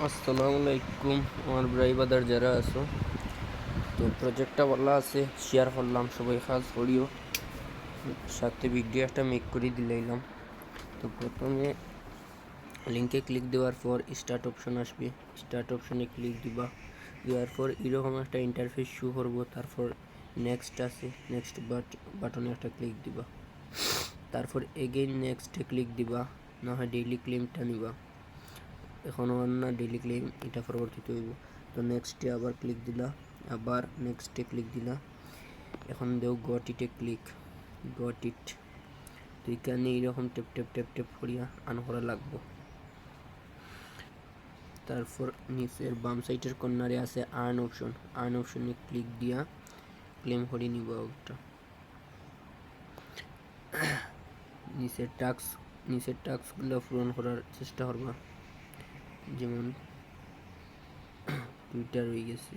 আসসালামু আলাইকুম আমার ভাই বাদার যারা আছো। তো প্রজেক্টটা বলা আছে শেয়ার করলাম, সবাই কাজ করিও, সাথে ভিডিও একটা মেক করে দিলাম। তো প্রথমে লিঙ্কে ক্লিক দেওয়ার পর স্টার্ট অপশন আসবে, স্টার্ট অপশনে ক্লিক দিবা, দেওয়ার পর এরকম একটা ইন্টারফেস শো করবো। তারপর নেক্সট আছে, নেক্সট বাটনে একটা ক্লিক দিবা, তারপর এগেইন নেক্সটে ক্লিক দিবা, না হয় ডেইলি ক্লেমটা নিবা। এখন না ডেইলি ক্লেম এটা পরবর্তীতে হইব। তো নেক্সটে আবার ক্লিক দিলা, আবার নেক্সটে ক্লিক দিলা, এখন দেও গট ইটে ক্লিক, গট ইট। তো এখানে এইরকম টেপ টেপ টেপ টেপ করিয়া আন করা লাগবো। তারপর নিচের বাম সাইডের কর্নারে আছে আর্ন অপশন, আর্ন অপশনে ক্লিক দিয়া ক্লেম করে নিব ওটা। নিচের টাস্কগুলো পূরণ করার চেষ্টা করবা, যেমন টুইটার হয়ে গেছে,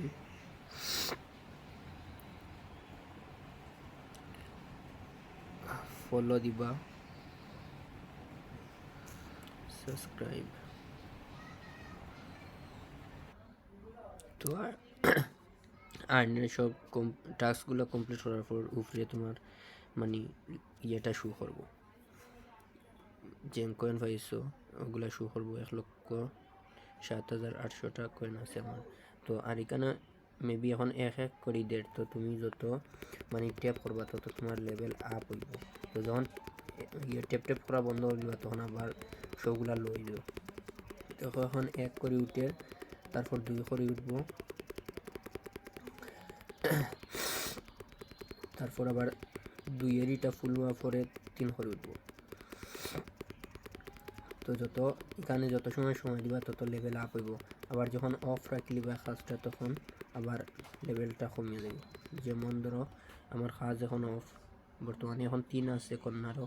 ফলো দিবা, সাবস্ক্রাইব। তো আর্নের সব টাস্কগুলো কমপ্লিট করার পর উপরে তোমার মানে ইয়েটা শো করবো, যে কয়েন পাইছো ওগুলো শো করবো। 1,07,800 কয়েন আছে আমার। তো আর এখানে মেবি এখন এক এক করে দেড়, তো তুমি যত মানে ট্যাপ করবা তত তোমার লেভেল আপ হইব। তো যখন ট্যাপ ট্যাপ করা বন্ধ হয়ে যাবে তখন আবার সবগুলা লই যাবে। তো এখন এক করে উঠে তারপর 2 করে উঠবো, তারপর আবার 2-এরটা ফুল হওয়ার পরে 3 করে উঠবো। তো এখানে যত সময় দিবা তত লেভেল আপ হইব। আবার যখন অফ রাখলি বা কাজটা তখন আবার লেভেলটা কমে যাবে। যেমন ধরো আমার কাজ এখন অফ, বর্তমানে এখন 3 আছে কন্যারও,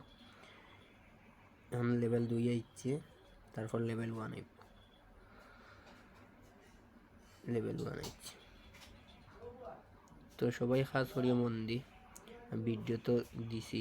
এখন লেভেল 2 আইছে, তারপর লেভেল 1 আইব, লেভেল 1 আইছে। তো সবাই কাজ করিয়ে মন দি, ভিডিও তো দিছি।